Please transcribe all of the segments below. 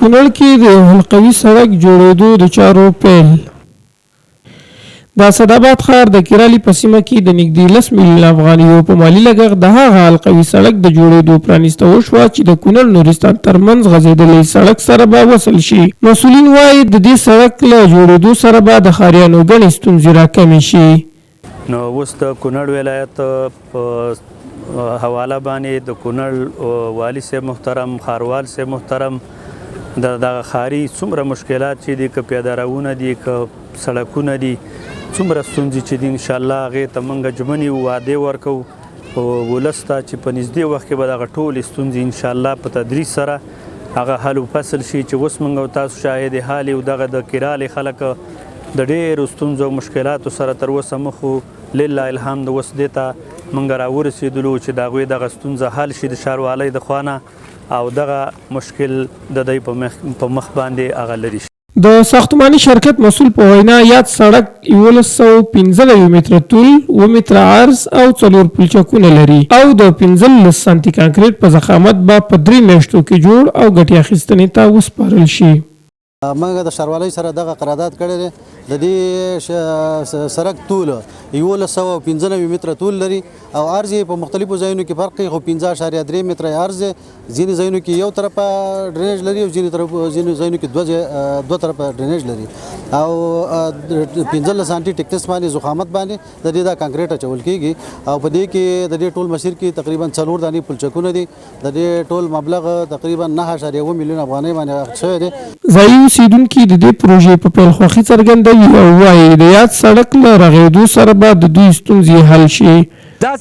کونړ کې د حلقوي سړک جوړېدو د چارو پیل. د اسداباد ښار د کیرالي په سیمه کې د نږدې 10 میلیون افغانیو په مالي لګښت د هغه حلقوي سړک د جوړېدو پرانیسته وشوه چې د کونړ نورستان ترمنځ غځېدلی سړک سره به وصل شي. مسؤلین وایي د دې سړک له جوړېدو سره به د ښاریانو ګڼې ستونزې راکمې شي. نو اوس د کونړ ولایت په حواله باندې د کونړ والي صاحب محترم، ښاروال صاحب محترم د دغه ښاري څومره مشکلات چې دي، که پیاده روونه دي، که سړکونه دي، څومره ستونزې چې دي، انشاءالله هغې ته موږ ژمن یو، وعدې ورکوو ولس ته چې په نږدې وخت کې به دغه ټولې ستونزې انشاءالله په تدریج سره هغه حل و فصل شي. چې اوس موږ او تاسو شاهد حال یو، دغه د کیرالې خلک د ډېرو ستونزو او مشکلاتو سره تر اوسه مخ وو. لله الحمد اوس دې ته موږ راورسېدلو چې د هغوی دغه ستونزه حل شي د ښاروالۍ د خوا نه، او دغه مشکل د دوی په مخ باندې هغه لري شي. د ساختماني شرکت مسؤل په وینا یاد سړک 1115 متره طول، 2 متره عرض او 4 پلچکونه لري او د 15 سانتي کانکریټ په ضخامت به په 3 میاشتو کې جوړ او ګټې اخیستنې ته وسپارل شي. موږ د ښاروالۍ سره دغه قرارداد کړی دی. د دې سړک طول 1115 متره طول لري او عرض یې په مختلفو ځایونو کې فرق کوي، خو 15.3 متره عرض دی. ځینې ځایونو کې یو طرفه ډرینیج لري او ځینې ځایونو کې دوه طرفه ډرینیج لري او 15 سانتي ټیکټس باندې ضخامت باندې د دې دا کانکریټ اچول کېږي او په دې کې د دې ټول مسیر کې تقریبا 4 دانې پلچکونه دي. د دې ټول مبلغ تقریبا 9.1 میلیون افغانۍ باندې اخیستل شوی دی. ځایي اوسېدونکي د دې پروژې په پیل خوښي څرګندوي او وایي د یاد سړک له رغېدو سره به د دوی ستونزې حل شي. دا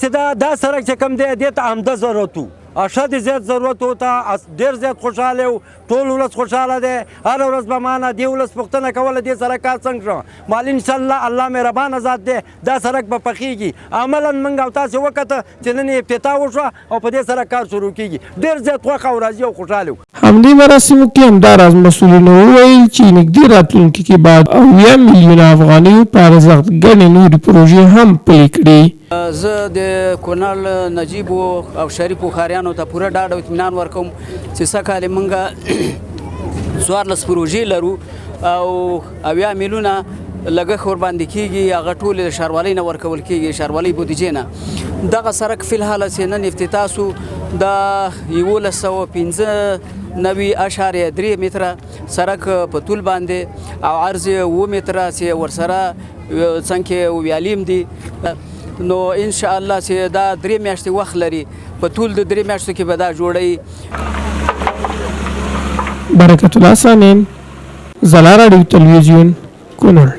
سړک چې کوم دی دې ته عمده ضرورت و، اشد زیات ضرورت وته، ډېر زیات خوشحاله و، ټول ولس خوشحاله دی. هر ورځ به مانه دې ولس پوښتنه کوله دې سړک کار څنګه شو. مال انشاءالله الله مهربانه ذات دی، دا سړک به پخېږي. عملا موږ او تاسې وکته چې نن یې افتتاح وشوه او په دې سړک کار شروع کېږي. ډېر زیات خوښه او راضي او خوشحاله و. همدې مراسمو کې همداراز مسؤلینو وویل چې نږدې راتلونکي کې بعد 80 میلیونه افغانیو په ارزښت ګڼې نورې پروژې هم پلې کړي. زه د کونړ نجیبو او شریفو ښاریانو ته پوره ډاډ او اطمینان ورکوم چې سږکال موږ 14 پروژې لرو او 80 میلیونه لګښت ورباندې کېږي، هغه ټولې د ښاروالۍ نه ورکول کېږي، ښاروالۍ بودیجې نه. دغه سړک فی الحال چې نن افتتاح سو د 1115.3 متره سړک په طول باندې او عرض 2 متره چې ورسره څنګه ویالیم دي. نو ان شاء الله چې دا 3 میاشتې وخت لري، په طول د 3 میاشتو کې به دا جوړوي. برکت الله سامین، زلا راډیو تلویزیون، کونړ.